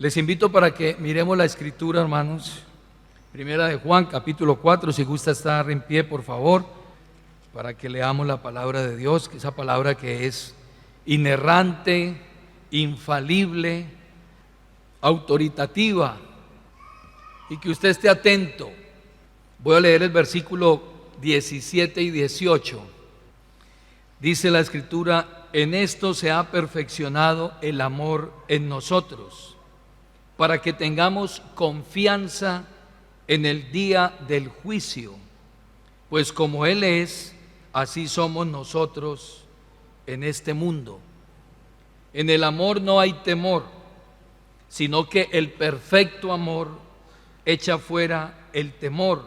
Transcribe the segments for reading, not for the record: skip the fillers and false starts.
Les invito para que miremos la escritura, hermanos. Primera de Juan, capítulo 4, si gusta estar en pie, por favor, para que leamos la palabra de Dios, que esa palabra que es inerrante, infalible, autoritativa, y que usted esté atento. Voy a leer el versículo 17 y 18. Dice la escritura: en esto se ha perfeccionado el amor en nosotros, para que tengamos confianza en el día del juicio, pues como Él es, así somos nosotros en este mundo. En el amor no hay temor, sino que el perfecto amor echa fuera el temor,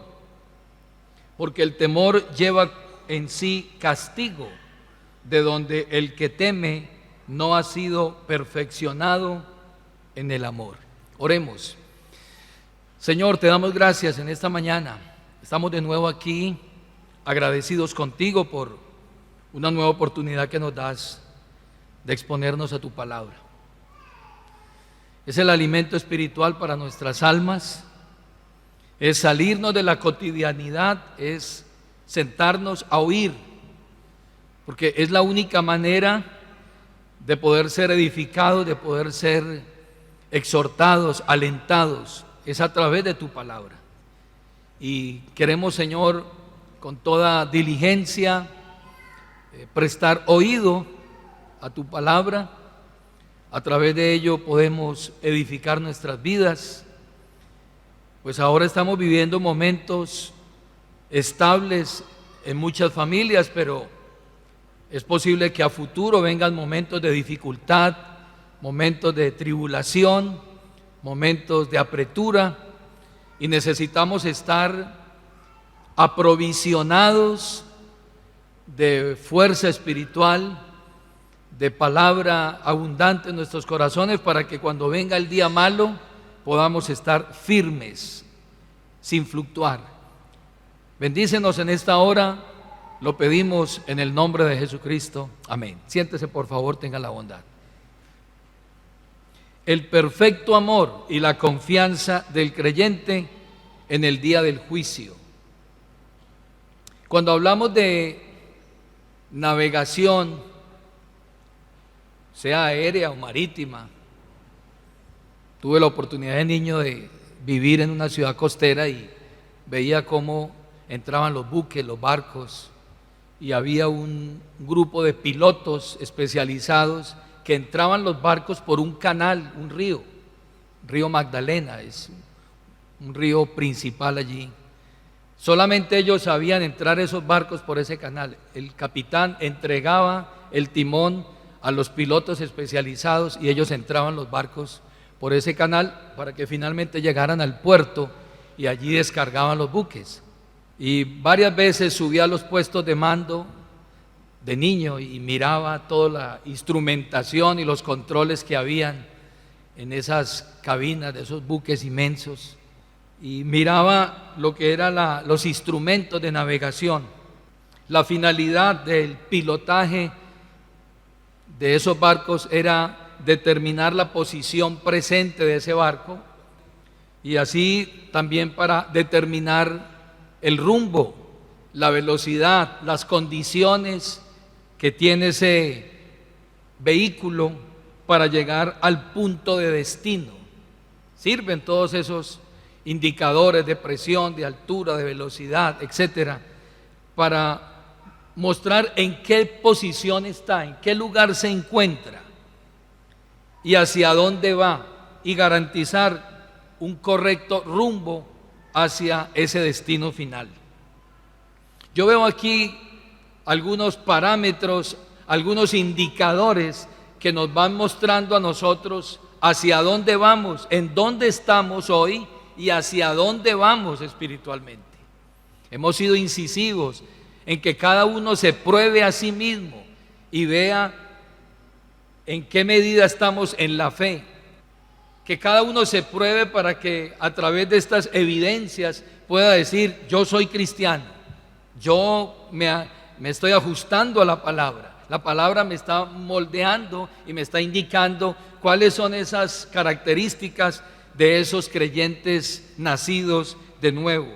porque el temor lleva en sí castigo, de donde el que teme no ha sido perfeccionado en el amor. Oremos. Señor, te damos gracias en esta mañana. Estamos de nuevo aquí, agradecidos contigo por una nueva oportunidad que nos das de exponernos a tu palabra. Es el alimento espiritual para nuestras almas, es salirnos de la cotidianidad, es sentarnos a oír, porque es la única manera de poder ser edificados, de poder ser exhortados, alentados, es a través de tu palabra. Y queremos, Señor, con toda diligencia, prestar oído a tu palabra. A través de ello podemos edificar nuestras vidas, pues ahora estamos viviendo momentos estables en muchas familias, pero es posible que a futuro vengan momentos de dificultad, momentos de tribulación, momentos de apretura, y necesitamos estar aprovisionados de fuerza espiritual, de palabra abundante en nuestros corazones, para que cuando venga el día malo podamos estar firmes, sin fluctuar. Bendícenos en esta hora, lo pedimos en el nombre de Jesucristo. Amén. Siéntese, por favor, tenga la bondad. El perfecto amor y la confianza del creyente en el día del juicio. Cuando hablamos de navegación, sea aérea o marítima, tuve la oportunidad de niño de vivir en una ciudad costera y veía cómo entraban los buques, los barcos, y había un grupo de pilotos especializados que entraban los barcos por un canal, un río Magdalena, es un río principal allí. Solamente ellos sabían entrar esos barcos por ese canal. El capitán entregaba el timón a los pilotos especializados y ellos entraban los barcos por ese canal para que finalmente llegaran al puerto y allí descargaban los buques. Y varias veces subía a los puestos de mando de niño y miraba toda la instrumentación y los controles que habían en esas cabinas de esos buques inmensos, y miraba lo que eran los instrumentos de navegación. La finalidad del pilotaje de esos barcos era determinar la posición presente de ese barco, y así también para determinar el rumbo, la velocidad, las condiciones que tiene ese vehículo para llegar al punto de destino. Sirven todos esos indicadores de presión, de altura, de velocidad, etcétera, para mostrar en qué posición está, en qué lugar se encuentra y hacia dónde va, y garantizar un correcto rumbo hacia ese destino final. Yo veo aquí algunos parámetros, algunos indicadores que nos van mostrando a nosotros hacia dónde vamos, en dónde estamos hoy y hacia dónde vamos espiritualmente. Hemos sido incisivos en que cada uno se pruebe a sí mismo y vea en qué medida estamos en la fe. Que cada uno se pruebe para que a través de estas evidencias pueda decir: yo soy cristiano, yo me estoy ajustando a la palabra me está moldeando y me está indicando ¿Cuáles son esas características de esos creyentes nacidos de nuevo?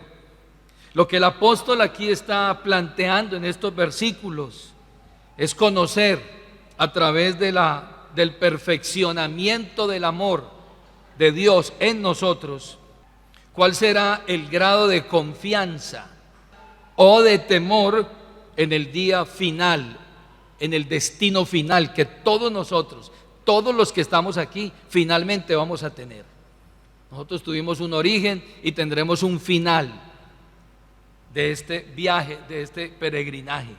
Lo que el apóstol aquí está planteando en estos versículos es conocer a través del perfeccionamiento del amor de Dios en nosotros, cuál será el grado de confianza o de temor en el día final, en el destino final que todos nosotros, todos los que estamos aquí, finalmente vamos a tener. Nosotros tuvimos un origen y tendremos un final de este viaje, de este peregrinaje.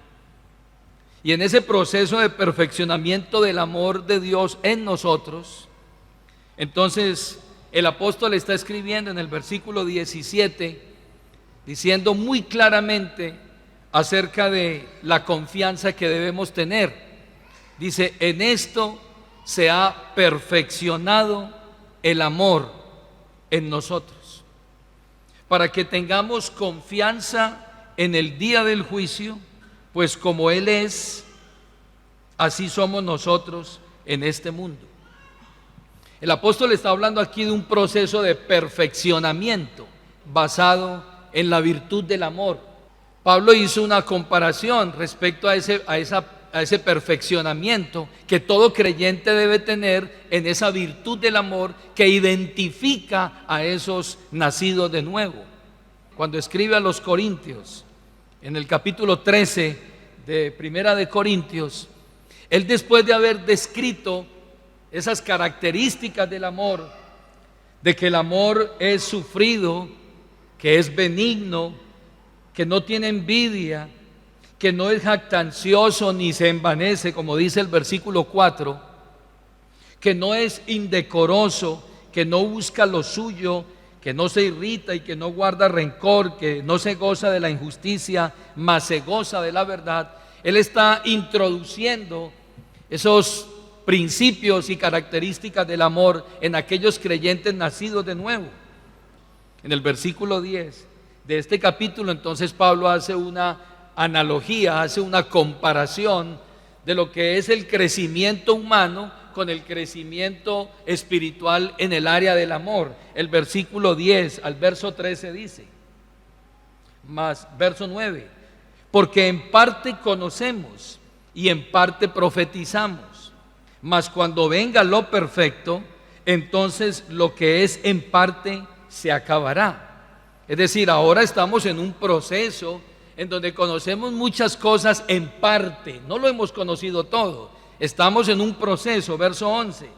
Y en ese proceso de perfeccionamiento del amor de Dios en nosotros, entonces el apóstol está escribiendo en el versículo 17, diciendo muy claramente acerca de la confianza que debemos tener. Dice: en esto se ha perfeccionado el amor en nosotros, para que tengamos confianza en el día del juicio, pues como Él es, así somos nosotros en este mundo. El apóstol está hablando aquí de un proceso de perfeccionamiento basado en la virtud del amor. Pablo hizo una comparación respecto a ese perfeccionamiento que todo creyente debe tener en esa virtud del amor que identifica a esos nacidos de nuevo. Cuando escribe a los Corintios, en el capítulo 13 de Primera de Corintios, él, después de haber descrito esas características del amor, de que el amor es sufrido, que es benigno, que no tiene envidia, que no es jactancioso ni se envanece, como dice el versículo 4, que no es indecoroso, que no busca lo suyo, que no se irrita y que no guarda rencor, que no se goza de la injusticia, mas se goza de la verdad. Él está introduciendo esos principios y características del amor en aquellos creyentes nacidos de nuevo. En el versículo 10 de este capítulo, entonces Pablo hace una analogía, hace una comparación de lo que es el crecimiento humano con el crecimiento espiritual en el área del amor. El versículo 10 al verso 13 dice, más verso 9, porque en parte conocemos y en parte profetizamos, mas cuando venga lo perfecto, entonces lo que es en parte se acabará. Es decir, ahora estamos en un proceso en donde conocemos muchas cosas en parte, no lo hemos conocido todo, estamos en un proceso, verso 11,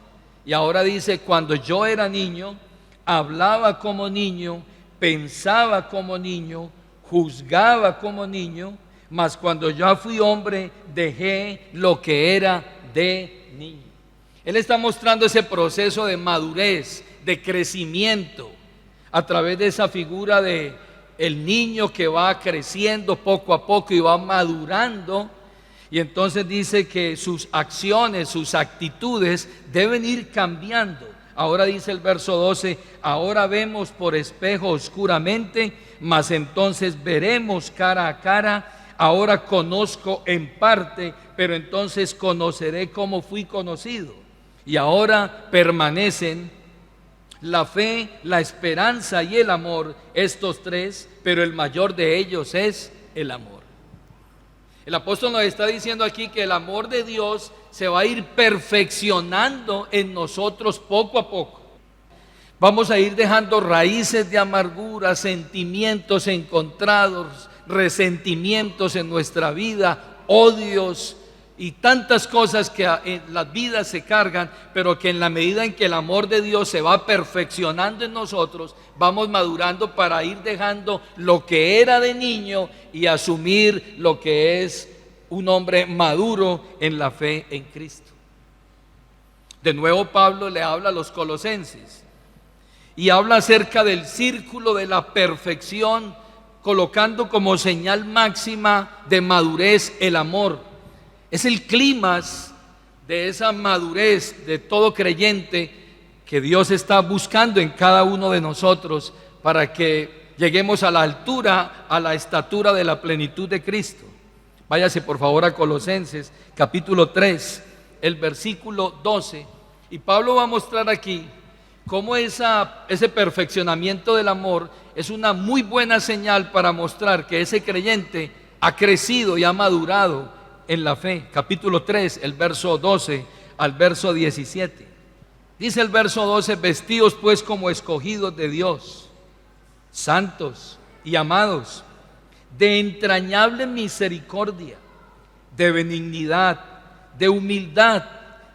y ahora dice, cuando yo era niño, hablaba como niño, pensaba como niño, juzgaba como niño, mas cuando ya fui hombre, dejé lo que era de niño. Él está mostrando ese proceso de madurez, de crecimiento, a través de esa figura de el niño que va creciendo poco a poco y va madurando. Y entonces dice que sus acciones, sus actitudes deben ir cambiando. Ahora dice el verso 12, ahora vemos por espejo oscuramente, mas entonces veremos cara a cara. Ahora conozco en parte, pero entonces conoceré como fui conocido. Y ahora permanecen la fe, la esperanza y el amor, estos tres, pero el mayor de ellos es el amor. El apóstol nos está diciendo aquí que el amor de Dios se va a ir perfeccionando en nosotros poco a poco. Vamos a ir dejando raíces de amargura, sentimientos encontrados, resentimientos en nuestra vida, odios y tantas cosas que en las vidas se cargan, pero que en la medida en que el amor de Dios se va perfeccionando en nosotros, vamos madurando para ir dejando lo que era de niño y asumir lo que es un hombre maduro en la fe en Cristo. De nuevo Pablo le habla a los colosenses y habla acerca del círculo de la perfección, colocando como señal máxima de madurez el amor. Es el clímax de esa madurez de todo creyente que Dios está buscando en cada uno de nosotros para que lleguemos a la altura, a la estatura de la plenitud de Cristo. Váyase por favor a Colosenses capítulo 3, el versículo 12, Y Pablo va a mostrar aquí cómo ese perfeccionamiento del amor es una muy buena señal para mostrar que ese creyente ha crecido y ha madurado en la fe. Capítulo 3, el verso 12 al verso 17. Dice el verso 12: vestidos pues como escogidos de Dios, santos y amados, de entrañable misericordia, de benignidad, de humildad,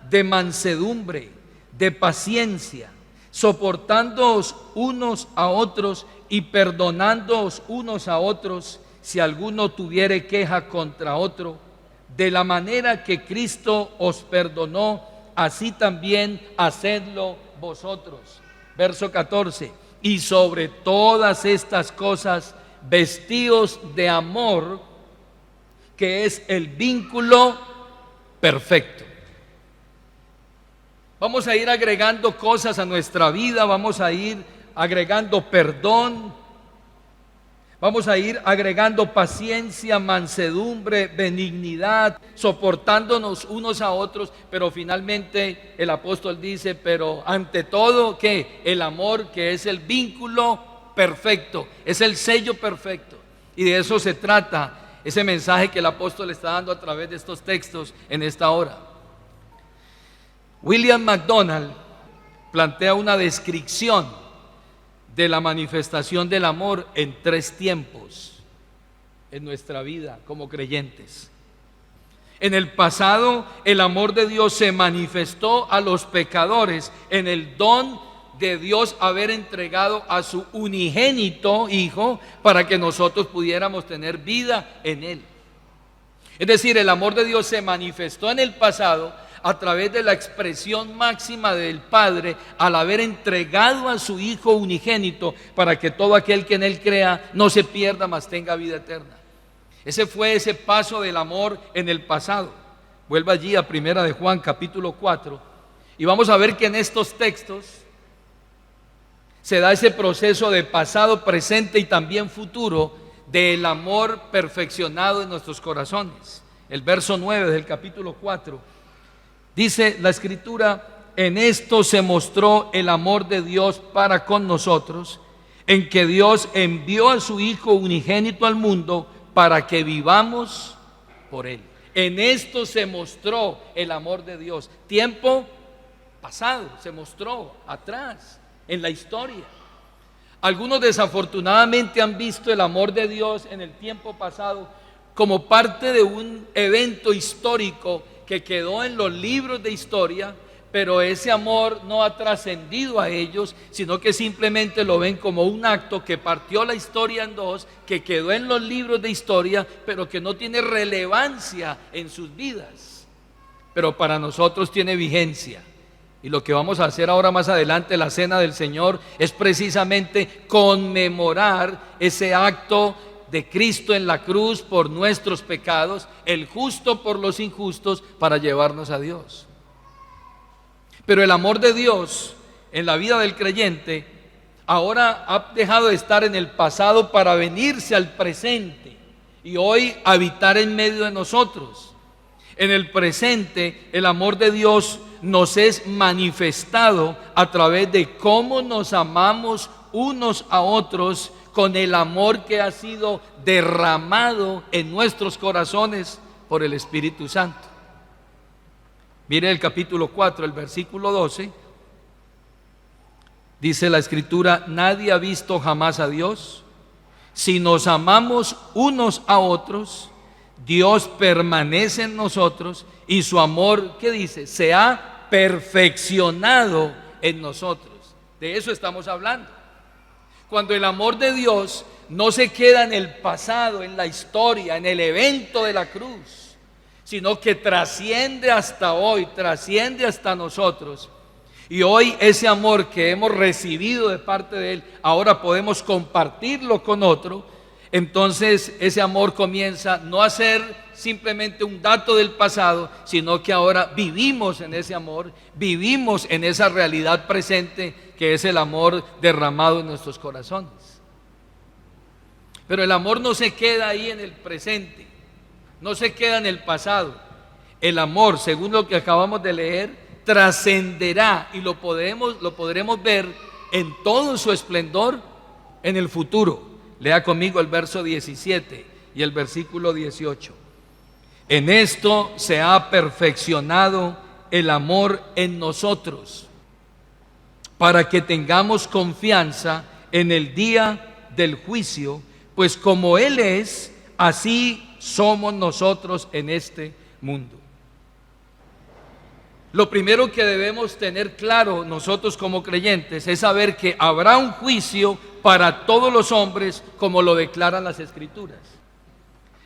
de mansedumbre, de paciencia, soportándoos unos a otros y perdonándoos unos a otros, si alguno tuviere queja contra otro, de la manera que Cristo os perdonó, así también hacedlo vosotros. Verso 14: y sobre todas estas cosas vestíos de amor, que es el vínculo perfecto. Vamos a ir agregando cosas a nuestra vida, vamos a ir agregando perdón, vamos a ir agregando paciencia, mansedumbre, benignidad, soportándonos unos a otros, pero finalmente el apóstol dice, pero ante todo, ¿qué? El amor, que es el vínculo perfecto, es el sello perfecto. Y de eso se trata ese mensaje que el apóstol está dando a través de estos textos en esta hora. William MacDonald plantea una descripción de la manifestación del amor en 3 tiempos en nuestra vida como creyentes. En el pasado, el amor de Dios se manifestó a los pecadores en el don de Dios haber entregado a su unigénito Hijo para que nosotros pudiéramos tener vida en Él. Es decir, el amor de Dios se manifestó en el pasado a través de la expresión máxima del Padre al haber entregado a su Hijo unigénito para que todo aquel que en Él crea no se pierda, mas tenga vida eterna. Ese fue ese paso del amor en el pasado. Vuelva allí a Primera de Juan capítulo 4 y vamos a ver que en estos textos se da ese proceso de pasado, presente y también futuro del amor perfeccionado en nuestros corazones. El verso 9 del capítulo 4 dice la Escritura: en esto se mostró el amor de Dios para con nosotros, en que Dios envió a su Hijo unigénito al mundo para que vivamos por Él. En esto se mostró el amor de Dios. Tiempo pasado, se mostró atrás en la historia. Algunos desafortunadamente han visto el amor de Dios en el tiempo pasado como parte de un evento histórico que quedó en los libros de historia, pero ese amor no ha trascendido a ellos, sino que simplemente lo ven como un acto que partió la historia en dos, que quedó en los libros de historia, pero que no tiene relevancia en sus vidas. Pero para nosotros tiene vigencia. Y lo que vamos a hacer ahora más adelante, la cena del Señor, es precisamente conmemorar ese acto de Cristo en la cruz por nuestros pecados, el justo por los injustos, para llevarnos a Dios. Pero el amor de Dios en la vida del creyente ahora ha dejado de estar en el pasado para venirse al presente y hoy habitar en medio de nosotros. En el presente, el amor de Dios nos es manifestado a través de cómo nos amamos unos a otros, con el amor que ha sido derramado en nuestros corazones por el Espíritu Santo. Mire el capítulo 4, el versículo 12. Dice la Escritura: nadie ha visto jamás a Dios. Si nos amamos unos a otros, Dios permanece en nosotros y su amor, ¿qué dice? Se ha perfeccionado en nosotros. De eso estamos hablando. Cuando el amor de Dios no se queda en el pasado, en la historia, en el evento de la cruz, sino que trasciende hasta hoy, trasciende hasta nosotros. Y hoy ese amor que hemos recibido de parte de Él, ahora podemos compartirlo con otro. Entonces ese amor comienza no a ser simplemente un dato del pasado, sino que ahora vivimos en ese amor, vivimos en esa realidad presente que es el amor derramado en nuestros corazones. Pero el amor no se queda ahí en el presente, no se queda en el pasado. El amor, según lo que acabamos de leer, trascenderá y lo podremos ver en todo su esplendor en el futuro. Lea conmigo el verso 17 y el versículo 18. En esto se ha perfeccionado el amor en nosotros, para que tengamos confianza en el día del juicio, pues como Él es, así somos nosotros en este mundo. Lo primero que debemos tener claro nosotros como creyentes es saber que habrá un juicio para todos los hombres, como lo declaran las Escrituras.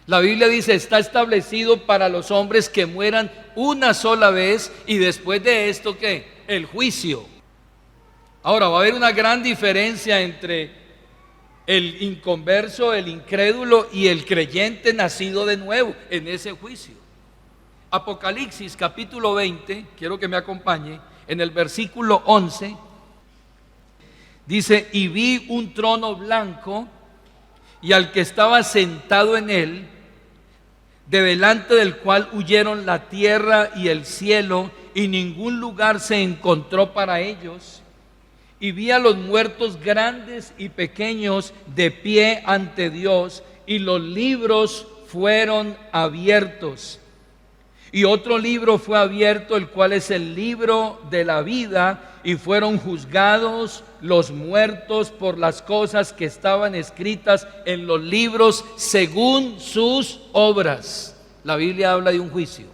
La Biblia dice: está establecido para los hombres que mueran una sola vez, y después de esto, ¿qué? El juicio. Ahora, va a haber una gran diferencia entre el inconverso, el incrédulo y el creyente nacido de nuevo en ese juicio. Apocalipsis capítulo 20, quiero que me acompañe, en el versículo 11, dice: y vi un trono blanco y al que estaba sentado en él, de delante del cual huyeron la tierra y el cielo, y ningún lugar se encontró para ellos. Y vi a los muertos grandes y pequeños de pie ante Dios, y los libros fueron abiertos. Y otro libro fue abierto, el cual es el libro de la vida, y fueron juzgados los muertos por las cosas que estaban escritas en los libros según sus obras. La Biblia habla de un juicio.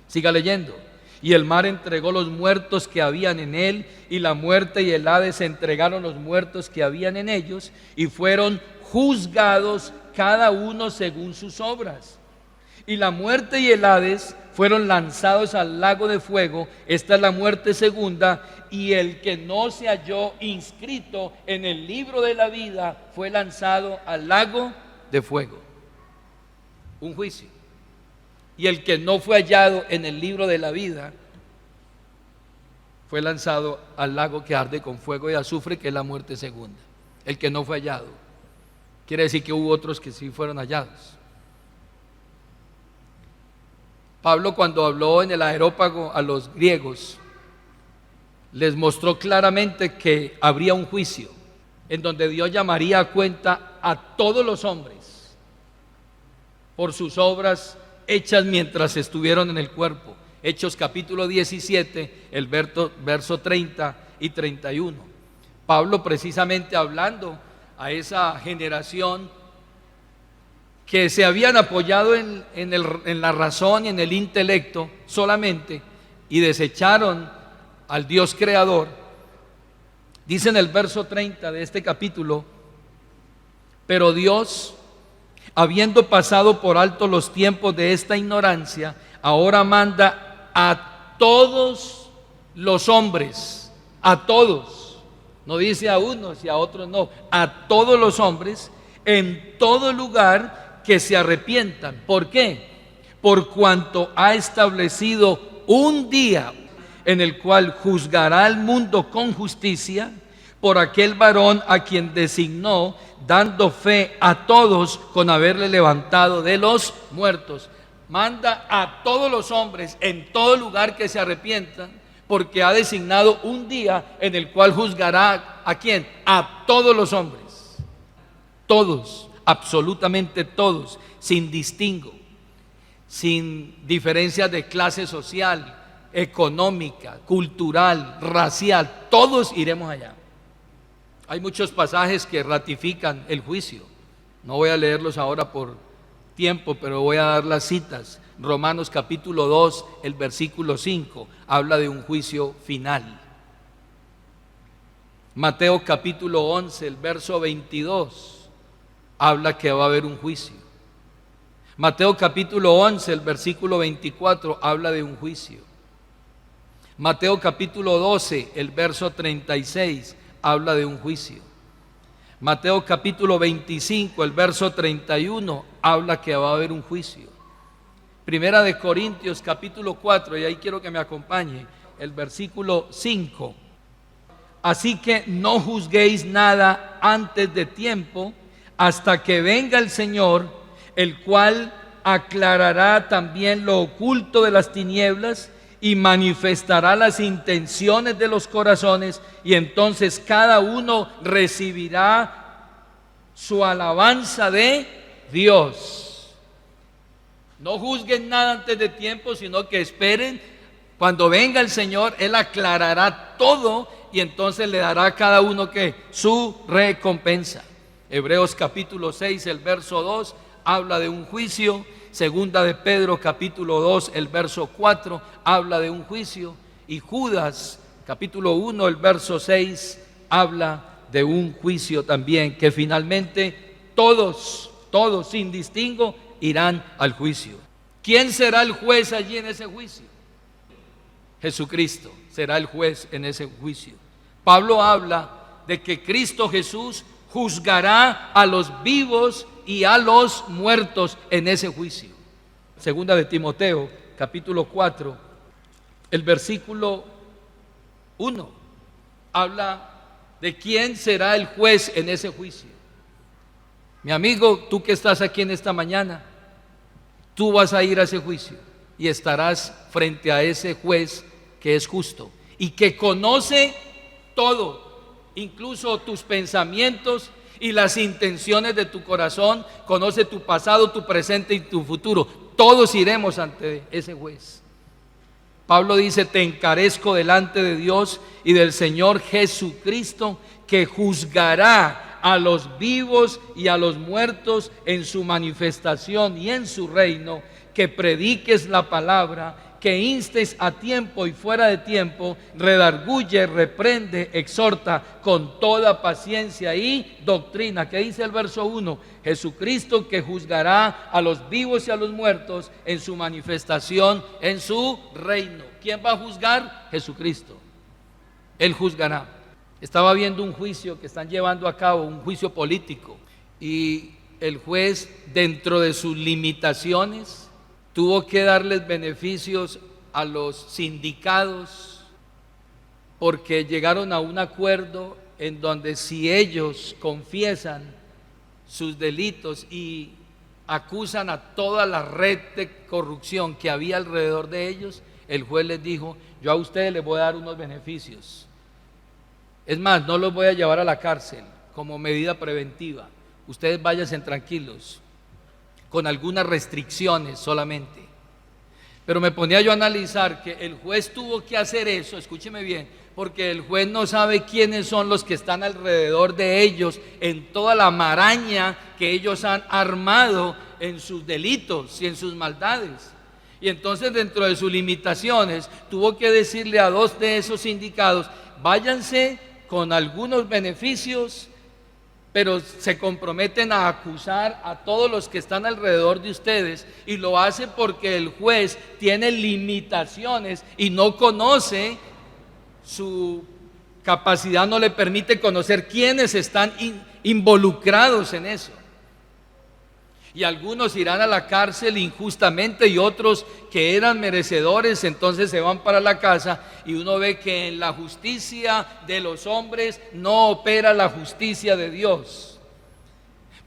Siga leyendo. Y el mar entregó los muertos que habían en él, y la muerte y el Hades entregaron los muertos que habían en ellos, y fueron juzgados cada uno según sus obras. Y la muerte y el Hades fueron lanzados al lago de fuego. Esta es la muerte segunda. Y el que no se halló inscrito en el libro de la vida fue lanzado al lago de fuego. Un juicio. Y el que no fue hallado en el libro de la vida fue lanzado al lago que arde con fuego y azufre, que es la muerte segunda. El que no fue hallado. Quiere decir que hubo otros que sí fueron hallados. Pablo, cuando habló en el Areópago a los griegos, les mostró claramente que habría un juicio en donde Dios llamaría a cuenta a todos los hombres por sus obras hechas mientras estuvieron en el cuerpo. Hechos capítulo 17, el verso 30 y 31. Pablo, precisamente hablando a esa generación que se habían apoyado en la razón y en el intelecto solamente, y desecharon al Dios creador, dice en el verso 30 de este capítulo: pero Dios, habiendo pasado por alto los tiempos de esta ignorancia, ahora manda a todos los hombres, a todos, no dice a unos y a otros no, a todos los hombres, en todo lugar, que se arrepientan. ¿Por qué? Por cuanto ha establecido un día en el cual juzgará al mundo con justicia por aquel varón a quien designó, dando fe a todos con haberle levantado de los muertos. Manda a todos los hombres en todo lugar que se arrepientan, porque ha designado un día en el cual juzgará ¿a quién? A todos los hombres. Todos. Absolutamente todos, sin distingo, sin diferencias de clase social, económica, cultural, racial, todos iremos allá. Hay muchos pasajes que ratifican el juicio. No voy a leerlos ahora por tiempo, pero voy a dar las citas. Romanos capítulo 2, el versículo 5, habla de un juicio final. Mateo capítulo 11, el verso 22, habla que va a haber un juicio. Mateo capítulo 11, el versículo 24, habla de un juicio. Mateo capítulo 12, el verso 36, habla de un juicio. Mateo capítulo 25, el verso 31, habla que va a haber un juicio. Primera de Corintios capítulo 4, y ahí quiero que me acompañe, el versículo 5. Así que no juzguéis nada antes de tiempo, hasta que venga el Señor, el cual aclarará también lo oculto de las tinieblas y manifestará las intenciones de los corazones, y entonces cada uno recibirá su alabanza de Dios. No juzguen nada antes de tiempo, sino que esperen. Cuando venga el Señor, Él aclarará todo y entonces le dará a cada uno que su recompensa. Hebreos capítulo 6, el verso 2, habla de un juicio. Segunda de Pedro capítulo 2, el verso 4, habla de un juicio. Y Judas capítulo 1, el verso 6, habla de un juicio también, que finalmente todos sin distingo irán al juicio. ¿Quién será el juez allí en ese juicio? Jesucristo será el juez en ese juicio. Pablo habla de que Cristo Jesús juzgará a los vivos y a los muertos en ese juicio. Segunda de Timoteo, capítulo 4, el versículo 1, habla de quién será el juez en ese juicio. Mi amigo, tú que estás aquí en esta mañana, tú vas a ir a ese juicio y estarás frente a ese juez que es justo y que conoce todo, incluso tus pensamientos y las intenciones de tu corazón. Conoce tu pasado, tu presente y tu futuro. Todos iremos ante ese juez. Pablo dice: te encarezco delante de Dios y del Señor Jesucristo, que juzgará a los vivos y a los muertos en su manifestación y en su reino, que prediques la palabra, que instes a tiempo y fuera de tiempo, redarguye, reprende, exhorta con toda paciencia y doctrina. ¿Qué dice el verso 1? Jesucristo, que juzgará a los vivos y a los muertos en su manifestación, en su reino. ¿Quién va a juzgar? Jesucristo. Él juzgará. Estaba viendo un juicio que están llevando a cabo, un juicio político, y el juez, dentro de sus limitaciones, tuvo que darles beneficios a los sindicados, porque llegaron a un acuerdo en donde si ellos confiesan sus delitos y acusan a toda la red de corrupción que había alrededor de ellos, el juez les dijo: yo a ustedes les voy a dar unos beneficios. Es más, no los voy a llevar a la cárcel como medida preventiva. Ustedes váyanse tranquilos, con algunas restricciones solamente. Pero me ponía yo a analizar que el juez tuvo que hacer eso, escúcheme bien, porque el juez no sabe quiénes son los que están alrededor de ellos en toda la maraña que ellos han armado en sus delitos y en sus maldades. Y entonces, dentro de sus limitaciones, tuvo que decirle a dos de esos sindicados: váyanse con algunos beneficios, pero se comprometen a acusar a todos los que están alrededor de ustedes, y lo hace porque el juez tiene limitaciones y no conoce, su capacidad no le permite conocer quiénes están involucrados en eso. Y algunos irán a la cárcel injustamente y otros que eran merecedores entonces se van para la casa, y uno ve que en la justicia de los hombres no opera la justicia de Dios.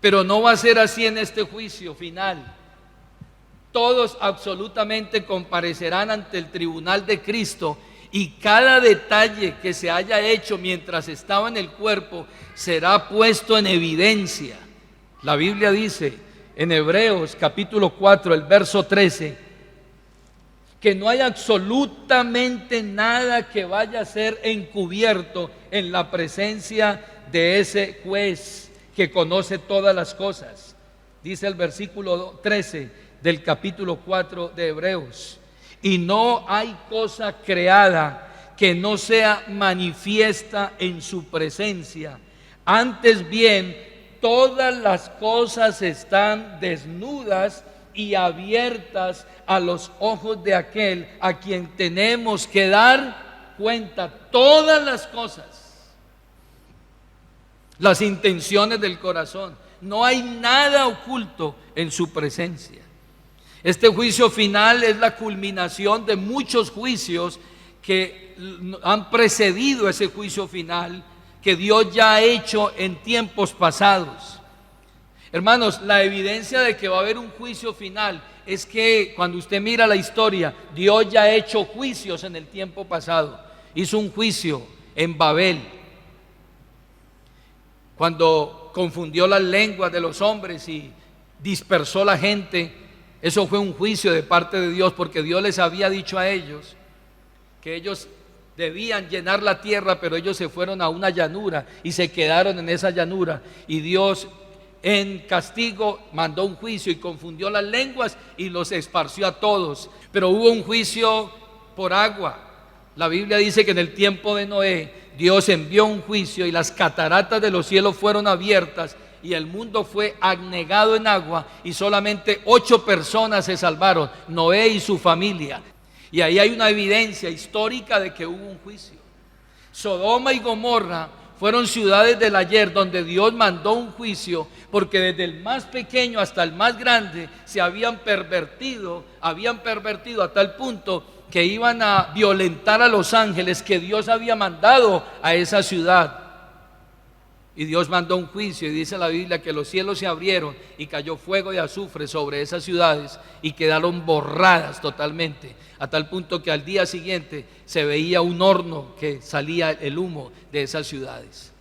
Pero no va a ser así en este juicio final. Todos absolutamente comparecerán ante el tribunal de Cristo, y cada detalle que se haya hecho mientras estaba en el cuerpo será puesto en evidencia. La Biblia dice en Hebreos capítulo 4, el verso 13, que no hay absolutamente nada que vaya a ser encubierto en la presencia de ese juez que conoce todas las cosas. Dice el versículo 13 del capítulo 4 de Hebreos: y no hay cosa creada que no sea manifiesta en su presencia. Antes bien, todas las cosas están desnudas y abiertas a los ojos de aquel a quien tenemos que dar cuenta. Todas las cosas, las intenciones del corazón, no hay nada oculto en su presencia. Este juicio final es la culminación de muchos juicios que han precedido ese juicio final, que Dios ya ha hecho en tiempos pasados. Hermanos, la evidencia de que va a haber un juicio final es que cuando usted mira la historia, Dios ya ha hecho juicios en el tiempo pasado. Hizo un juicio en Babel, cuando confundió las lenguas de los hombres y dispersó la gente. Eso fue un juicio de parte de Dios, porque Dios les había dicho a ellos que ellos debían llenar la tierra, pero ellos se fueron a una llanura y se quedaron en esa llanura, y Dios en castigo mandó un juicio y confundió las lenguas y los esparció a todos. Pero hubo un juicio por agua. La Biblia dice que en el tiempo de Noé Dios envió un juicio y las cataratas de los cielos fueron abiertas y el mundo fue anegado en agua, y solamente 8 personas se salvaron, Noé y su familia. Y ahí hay una evidencia histórica de que hubo un juicio. Sodoma y Gomorra fueron ciudades del ayer donde Dios mandó un juicio, porque desde el más pequeño hasta el más grande se habían pervertido a tal punto que iban a violentar a los ángeles que Dios había mandado a esa ciudad. Y Dios mandó un juicio, y dice la Biblia que los cielos se abrieron y cayó fuego de azufre sobre esas ciudades y quedaron borradas totalmente, a tal punto que al día siguiente se veía un horno que salía el humo de esas ciudades.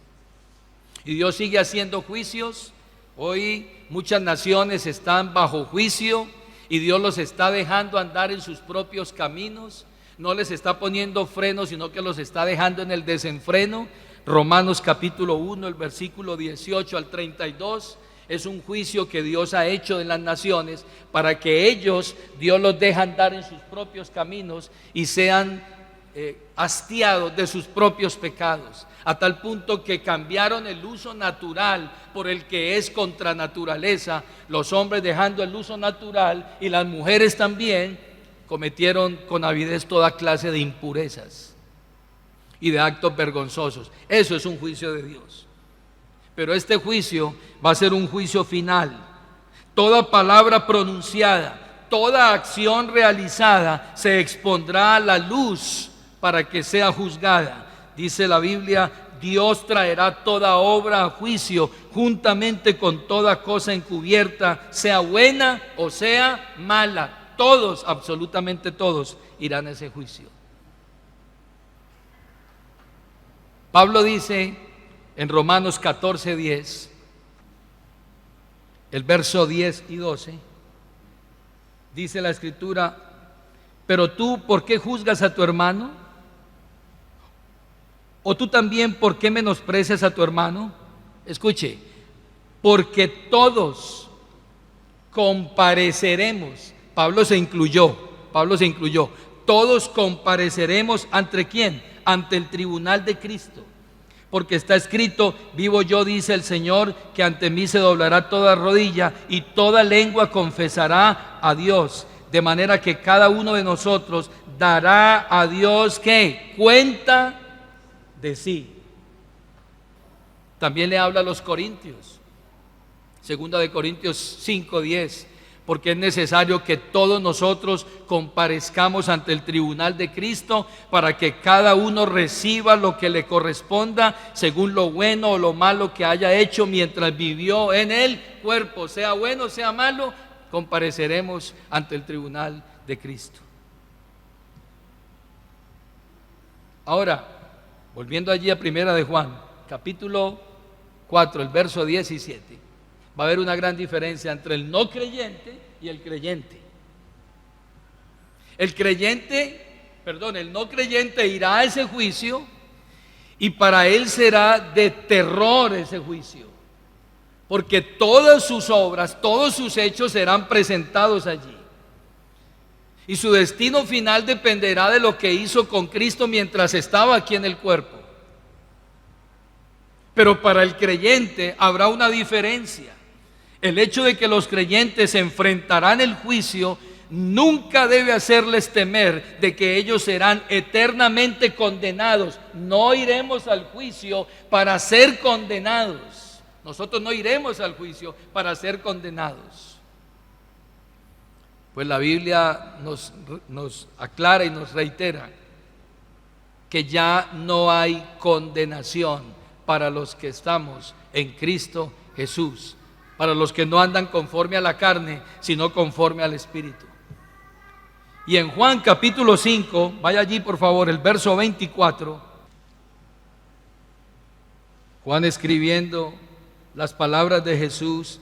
Y Dios sigue haciendo juicios. Hoy muchas naciones están bajo juicio y Dios los está dejando andar en sus propios caminos. No les está poniendo freno, sino que los está dejando en el desenfreno. Romanos capítulo 1, el versículo 18 al 32, es un juicio que Dios ha hecho en las naciones para que ellos, Dios los deja andar en sus propios caminos y sean hastiados de sus propios pecados, a tal punto que cambiaron el uso natural por el que es contra naturaleza. Los hombres dejando el uso natural, y las mujeres también cometieron con avidez toda clase de impurezas y de actos vergonzosos. Eso es un juicio de Dios. Pero este juicio va a ser un juicio final. Toda palabra pronunciada, toda acción realizada se expondrá a la luz para que sea juzgada. Dice la Biblia: Dios traerá toda obra a juicio juntamente con toda cosa encubierta, sea buena o sea mala. Todos, absolutamente todos, irán a ese juicio. Pablo dice en Romanos 14:10, el verso 10 y 12, dice la Escritura: pero tú, ¿por qué juzgas a tu hermano? ¿O tú también, por qué menosprecias a tu hermano? Escuche: porque todos compareceremos. Pablo se incluyó. Todos compareceremos, ¿ante quién? Ante el tribunal de Cristo. Porque está escrito: vivo yo, dice el Señor, que ante mí se doblará toda rodilla y toda lengua confesará a Dios. De manera que cada uno de nosotros dará a Dios, ¿qué? Cuenta de sí. También le habla a los Corintios, 2 de Corintios 5:10, porque es necesario que todos nosotros comparezcamos ante el tribunal de Cristo, para que cada uno reciba lo que le corresponda según lo bueno o lo malo que haya hecho mientras vivió en el cuerpo. Sea bueno, sea malo, compareceremos ante el tribunal de Cristo. Ahora, volviendo allí a Primera de Juan, capítulo 4, el verso 17, va a haber una gran diferencia entre el no creyente y el creyente. El no creyente irá a ese juicio, y para él será de terror ese juicio, porque todas sus obras, todos sus hechos serán presentados allí. Y su destino final dependerá de lo que hizo con Cristo mientras estaba aquí en el cuerpo. Pero para el creyente habrá una diferencia. El hecho de que los creyentes se enfrentarán el juicio nunca debe hacerles temer de que ellos serán eternamente condenados. No iremos al juicio para ser condenados. Nosotros no iremos al juicio para ser condenados. Pues la Biblia nos aclara y nos reitera que ya no hay condenación para los que estamos en Cristo Jesús. para los que no andan conforme a la carne, sino conforme al Espíritu. Y en Juan capítulo 5, vaya allí por favor, el verso 24, Juan escribiendo las palabras de Jesús,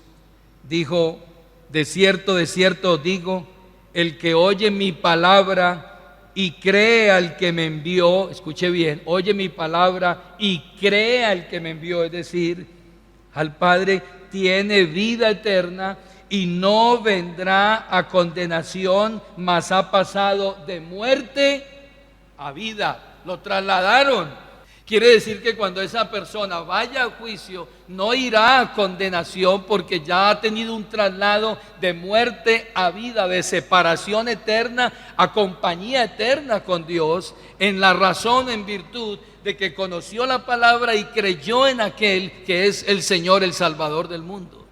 dijo: de cierto os digo, el que oye mi palabra y cree al que me envió, escuche bien, oye mi palabra y cree al que me envió, es decir, al Padre, tiene vida eterna y no vendrá a condenación, mas ha pasado de muerte a vida. Lo trasladaron. Quiere decir que cuando esa persona vaya a juicio, no irá a condenación, porque ya ha tenido un traslado de muerte a vida, de separación eterna a compañía eterna con Dios, en la razón, en virtud de que conoció la palabra y creyó en aquel que es el Señor, el Salvador del mundo.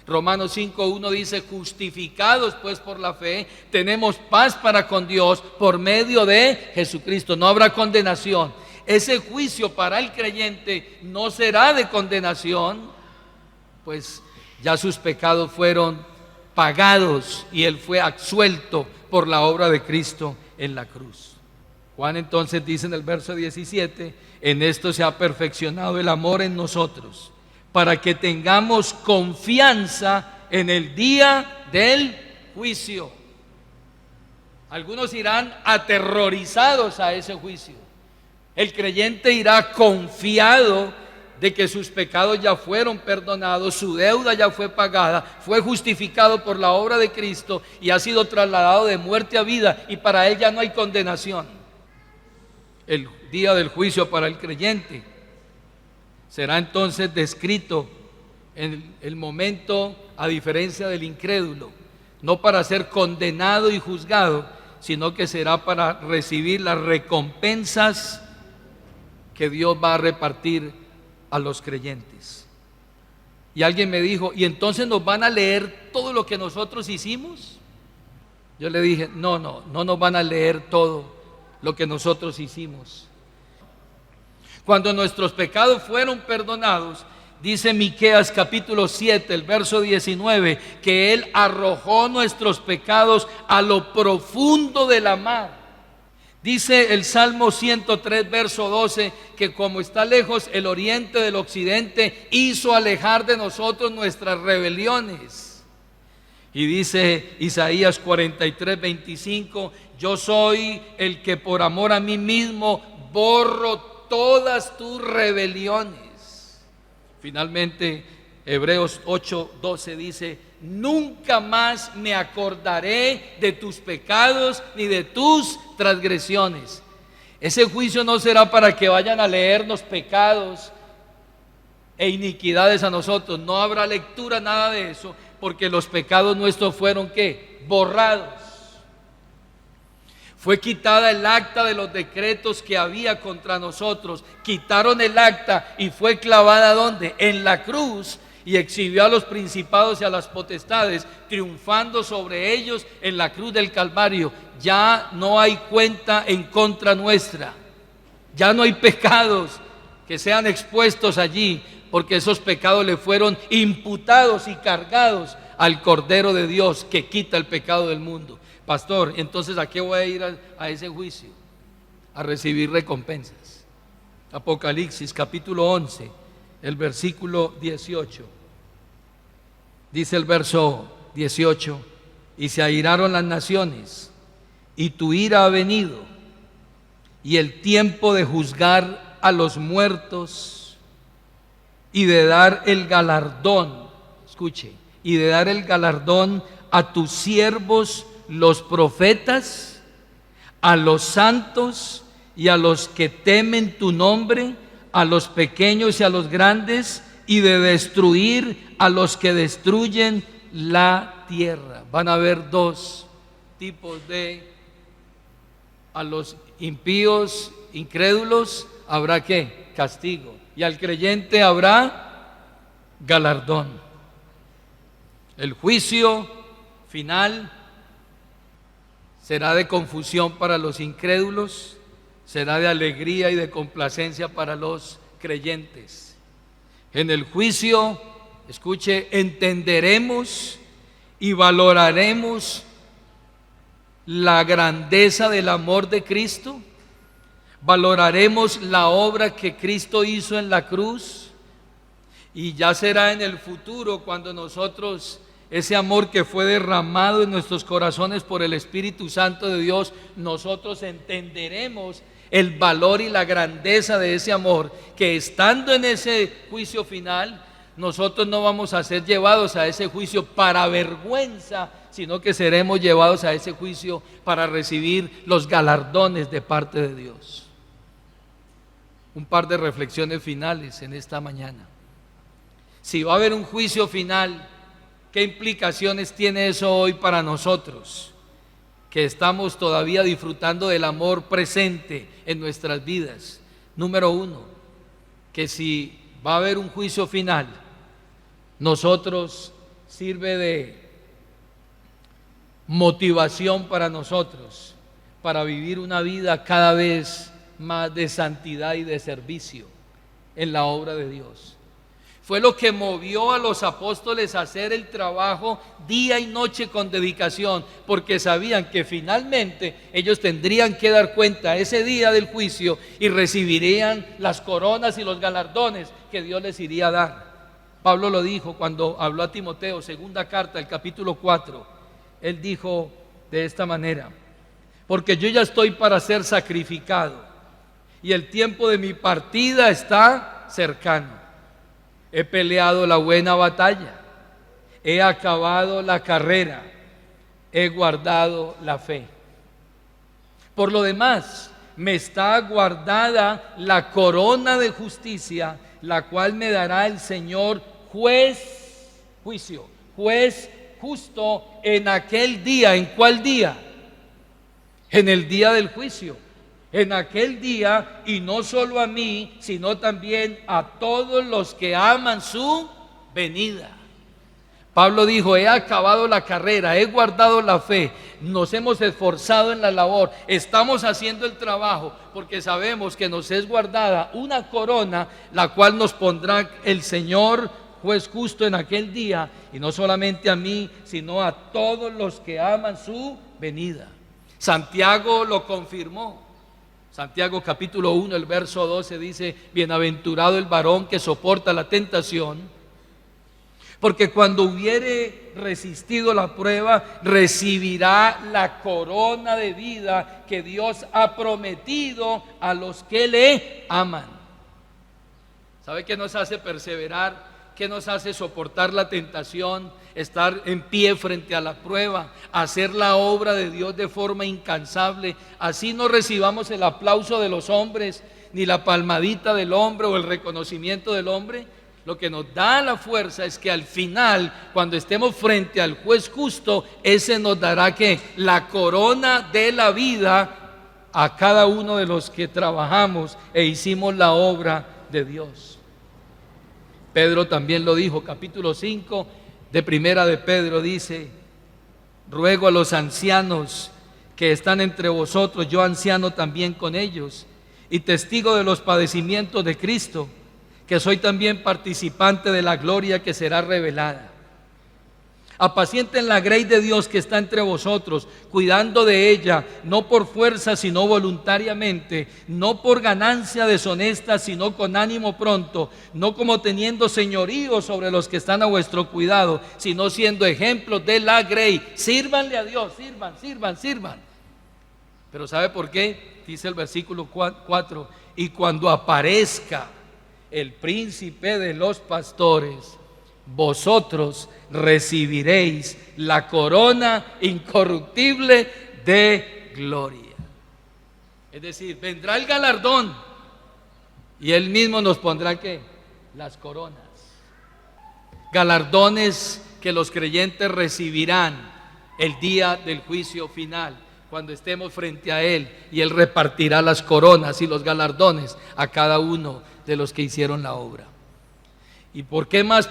Romanos 5:1 dice: justificados pues por la fe, tenemos paz para con Dios por medio de Jesucristo. No habrá condenación. Ese juicio para el creyente no será de condenación, pues ya sus pecados fueron pagados y él fue absuelto por la obra de Cristo en la cruz. Juan entonces dice en el verso 17: en esto se ha perfeccionado el amor en nosotros, para que tengamos confianza en el día del juicio. Algunos irán aterrorizados a ese juicio. El creyente irá confiado de que sus pecados ya fueron perdonados, su deuda ya fue pagada, fue justificado por la obra de Cristo y ha sido trasladado de muerte a vida, y para él ya no hay condenación. El día del juicio para el creyente será entonces descrito en el momento, a diferencia del incrédulo, no para ser condenado y juzgado, sino que será para recibir las recompensas que Dios va a repartir a los creyentes. Y alguien me dijo: ¿y entonces nos van a leer todo lo que nosotros hicimos? Yo le dije: no nos van a leer todo lo que nosotros hicimos. Cuando nuestros pecados fueron perdonados, dice Miqueas capítulo 7, el verso 19, que Él arrojó nuestros pecados a lo profundo de la mar. Dice el Salmo 103, verso 12, que como está lejos el oriente del occidente, hizo alejar de nosotros nuestras rebeliones. Y dice Isaías 43, 25, yo soy el que por amor a mí mismo borro todas tus rebeliones. Finalmente, Hebreos 8, 12 dice: nunca más me acordaré de tus pecados ni de tus transgresiones. Ese juicio no será para que vayan a leernos pecados e iniquidades a nosotros. No habrá lectura, nada de eso, porque los pecados nuestros fueron ¿qué? Borrados. Fue quitada el acta de los decretos que había contra nosotros. Quitaron el acta y fue clavada ¿dónde? En la cruz. Y exhibió a los principados y a las potestades, triunfando sobre ellos en la cruz del Calvario. Ya no hay cuenta en contra nuestra. Ya no hay pecados que sean expuestos allí, porque esos pecados le fueron imputados y cargados al Cordero de Dios que quita el pecado del mundo. Pastor, entonces ¿a qué voy a ir a ese juicio? A recibir recompensas. Apocalipsis capítulo 11, el versículo 18. Dice el verso 18: y se airaron las naciones, y tu ira ha venido, y el tiempo de juzgar a los muertos y de dar el galardón, escuche, y de dar el galardón a tus siervos los profetas, a los santos y a los que temen tu nombre, a los pequeños y a los grandes, y de destruir a los que destruyen la tierra. Van a haber dos tipos de: a los impíos, incrédulos, habrá ¿qué? Castigo, y al creyente habrá galardón. El juicio final será de confusión para los incrédulos, será de alegría y de complacencia para los creyentes. En el juicio escuche, entenderemos y valoraremos la grandeza del amor de Cristo, valoraremos la obra que Cristo hizo en la cruz, y ya será en el futuro cuando nosotros, ese amor que fue derramado en nuestros corazones por el Espíritu Santo de Dios, nosotros entenderemos el valor y la grandeza de ese amor, que estando en ese juicio final, nosotros no vamos a ser llevados a ese juicio para vergüenza, sino que seremos llevados a ese juicio para recibir los galardones de parte de Dios. Un par de reflexiones finales en esta mañana. Si va a haber un juicio final, ¿qué implicaciones tiene eso hoy para nosotros, que estamos todavía disfrutando del amor presente en nuestras vidas? Número uno, que si va a haber un juicio final, nosotros sirve de motivación para nosotros, para vivir una vida cada vez más de santidad y de servicio en la obra de Dios. Fue lo que movió a los apóstoles a hacer el trabajo día y noche con dedicación, porque sabían que finalmente ellos tendrían que dar cuenta ese día del juicio y recibirían las coronas y los galardones que Dios les iría a dar. Pablo lo dijo cuando habló a Timoteo, segunda carta, el capítulo 4. Él dijo de esta manera: porque yo ya estoy para ser sacrificado y el tiempo de mi partida está cercano. He peleado la buena batalla, he acabado la carrera, he guardado la fe. Por lo demás, me está guardada la corona de justicia, la cual me dará el Señor juez justo en aquel día. ¿En cuál día? En el día del juicio. En aquel día, y no solo a mí, sino también a todos los que aman su venida. Pablo dijo: he acabado la carrera, he guardado la fe, nos hemos esforzado en la labor, estamos haciendo el trabajo, porque sabemos que nos es guardada una corona, la cual nos pondrá el Señor juez justo en aquel día, y no solamente a mí, sino a todos los que aman su venida. Santiago lo confirmó. Santiago capítulo 1, el verso 12 dice: bienaventurado el varón que soporta la tentación, porque cuando hubiere resistido la prueba, recibirá la corona de vida que Dios ha prometido a los que le aman. ¿Sabe qué nos hace perseverar? ¿Qué nos hace soportar la tentación? Estar en pie frente a la prueba, hacer la obra de Dios de forma incansable. Así no recibamos el aplauso de los hombres, ni la palmadita del hombre o el reconocimiento del hombre. Lo que nos da la fuerza es que al final, cuando estemos frente al juez justo, ese nos dará ¿qué? La corona de la vida a cada uno de los que trabajamos e hicimos la obra de Dios. Pedro también lo dijo, capítulo 5 de Primera de Pedro dice: ruego a los ancianos que están entre vosotros, yo anciano también con ellos, y testigo de los padecimientos de Cristo, que soy también participante de la gloria que será revelada. Apacienten la grey de Dios que está entre vosotros, cuidando de ella, no por fuerza, sino voluntariamente, no por ganancia deshonesta, sino con ánimo pronto, no como teniendo señorío sobre los que están a vuestro cuidado, sino siendo ejemplos de la grey. Sírvanle a Dios, sirvan. Pero ¿sabe por qué? Dice el versículo 4: y cuando aparezca el príncipe de los pastores, vosotros recibiréis la corona incorruptible de gloria. Es decir, vendrá el galardón y Él mismo nos pondrá ¿qué? Las coronas. Galardones que los creyentes recibirán el día del juicio final, cuando estemos frente a Él, y Él repartirá las coronas y los galardones a cada uno de los que hicieron la obra. ¿Y por qué más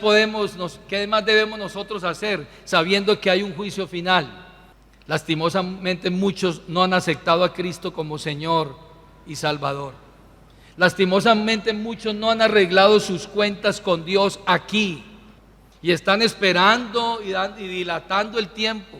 qué más debemos nosotros hacer sabiendo que hay un juicio final? Lastimosamente muchos no han aceptado a Cristo como Señor y Salvador. Lastimosamente muchos no han arreglado sus cuentas con Dios aquí. y están esperando y dilatando el tiempo.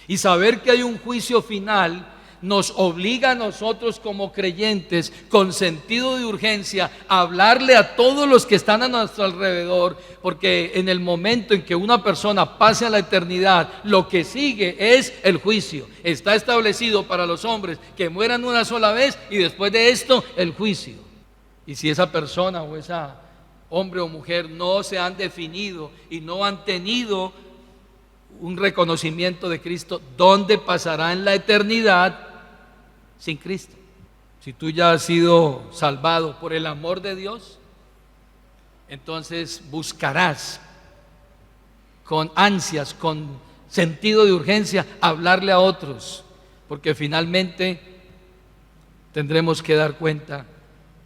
Y saber que hay un juicio final nos obliga a nosotros como creyentes, con sentido de urgencia, a hablarle a todos los que están a nuestro alrededor, porque en el momento en que una persona pase a la eternidad, lo que sigue es el juicio. Está establecido para los hombres que mueran una sola vez y después de esto el juicio. Y si esa persona o esa hombre o mujer no se han definido y no han tenido un reconocimiento de Cristo, ¿dónde pasarán la eternidad sin Cristo? Si tú ya has sido salvado por el amor de Dios, entonces buscarás con ansias, con sentido de urgencia, hablarle a otros, porque finalmente tendremos que dar cuenta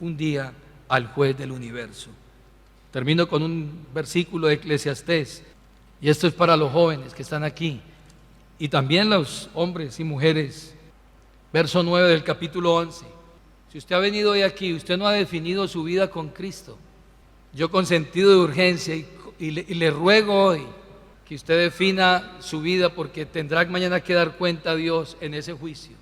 un día al juez del universo. Termino con un versículo de Eclesiastés, y esto es para los jóvenes que están aquí, y también los hombres y mujeres. Verso 9 del capítulo 11. Si usted ha venido hoy aquí, usted no ha definido su vida con Cristo, yo con sentido de urgencia y le ruego hoy que usted defina su vida, porque tendrá mañana que dar cuenta a Dios en ese juicio.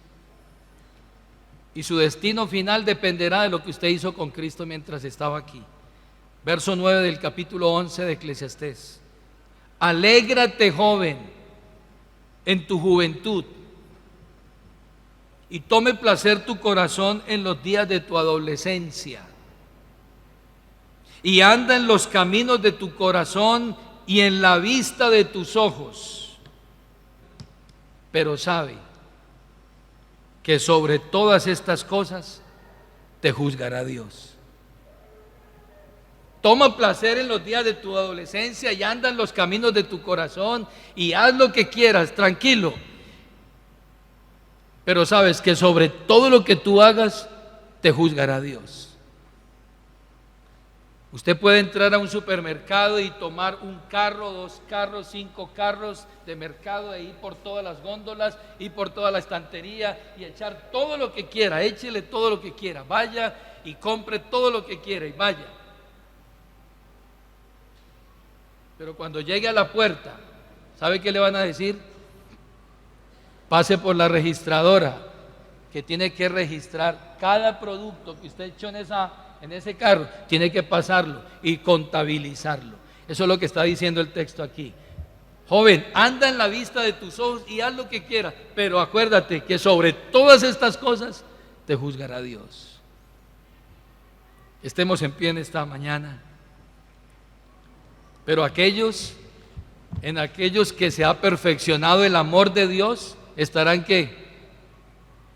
Y su destino final dependerá de lo que usted hizo con Cristo mientras estaba aquí. Verso 9 del capítulo 11 de Eclesiastés. Alégrate, joven, en tu juventud, y tome placer tu corazón en los días de tu adolescencia, y anda en los caminos de tu corazón y en la vista de tus ojos, pero sabe que sobre todas estas cosas te juzgará Dios. Toma placer en los días de tu adolescencia y anda en los caminos de tu corazón y haz lo que quieras, tranquilo. Pero sabes que sobre todo lo que tú hagas te juzgará Dios. Usted puede entrar a un supermercado y tomar un carro, 2 carros, 5 carros de mercado e ir por todas las góndolas, ir por toda la estantería y echar todo lo que quiera, échele todo lo que quiera, vaya y compre todo lo que quiera y vaya. Pero cuando llegue a la puerta, ¿sabe qué le van a decir? Pase por la registradora, que tiene que registrar cada producto que usted echó en ese carro, tiene que pasarlo y contabilizarlo. Eso es lo que está diciendo el texto aquí. Joven, anda en la vista de tus ojos y haz lo que quieras, pero acuérdate que sobre todas estas cosas te juzgará Dios. Estemos en pie en esta mañana. Pero en aquellos que se ha perfeccionado el amor de Dios, estarán ¿qué?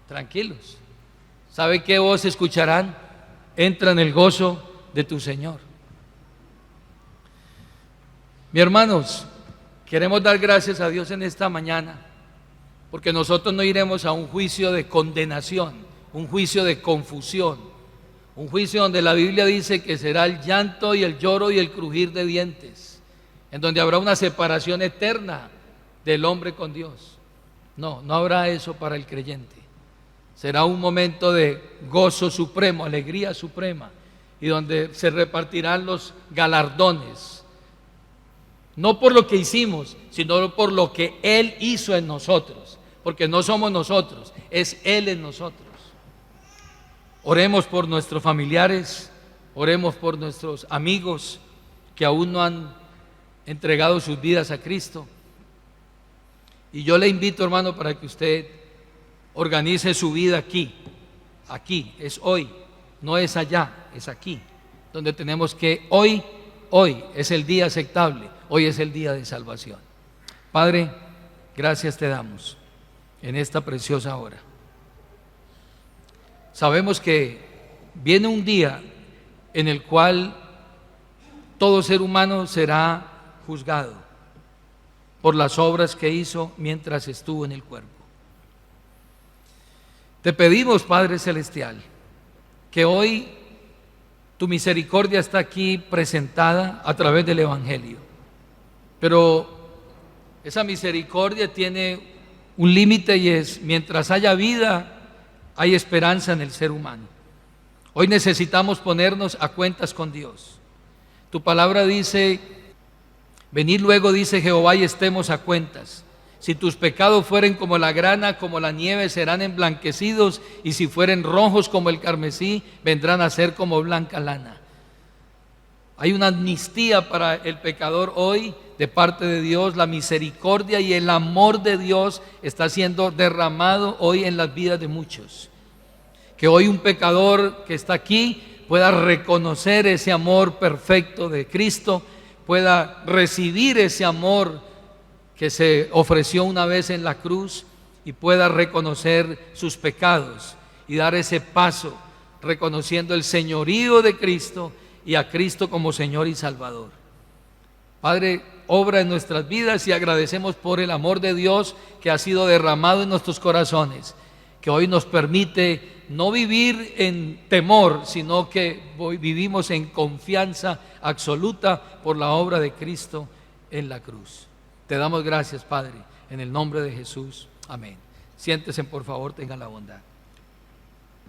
Tranquilos. ¿Sabe qué voz escucharán? Entra en el gozo de tu Señor. Mis hermanos, queremos dar gracias a Dios en esta mañana, porque nosotros no iremos a un juicio de condenación, un juicio de confusión, un juicio donde la Biblia dice que será el llanto y el lloro y el crujir de dientes, en donde habrá una separación eterna del hombre con Dios. No, no habrá eso para el creyente. Será un momento de gozo supremo, alegría suprema, y donde se repartirán los galardones, no por lo que hicimos, sino por lo que Él hizo en nosotros, porque no somos nosotros, es Él en nosotros. Oremos por nuestros familiares, oremos por nuestros amigos que aún no han entregado sus vidas a Cristo. Y yo le invito, hermano, para que usted organice su vida aquí, es hoy, no es allá, es aquí, donde tenemos que hoy es el día aceptable, hoy es el día de salvación. Padre, gracias te damos en esta preciosa hora. Sabemos que viene un día en el cual todo ser humano será juzgado por las obras que hizo mientras estuvo en el cuerpo. Te pedimos, Padre Celestial, que hoy tu misericordia está aquí presentada a través del Evangelio, pero esa misericordia tiene un límite y es: mientras haya vida, hay esperanza en el ser humano. Hoy necesitamos ponernos a cuentas con Dios. Tu palabra dice Venid luego, dice Jehová, y estemos a cuentas. Si tus pecados fueren como la grana, como la nieve, serán emblanquecidos, y si fueren rojos como el carmesí, vendrán a ser como blanca lana. Hay una amnistía para el pecador hoy de parte de Dios. La misericordia y el amor de Dios está siendo derramado hoy en las vidas de muchos. Que hoy un pecador que está aquí pueda reconocer ese amor perfecto de Cristo, pueda recibir ese amor que se ofreció una vez en la cruz y pueda reconocer sus pecados y dar ese paso reconociendo el señorío de Cristo y a Cristo como Señor y Salvador. Padre, obra en nuestras vidas y agradecemos por el amor de Dios que ha sido derramado en nuestros corazones, que hoy nos permite no vivir en temor, sino que vivimos en confianza absoluta por la obra de Cristo en la cruz. Te damos gracias, Padre, en el nombre de Jesús. Amén. Siéntese, por favor, tengan la bondad.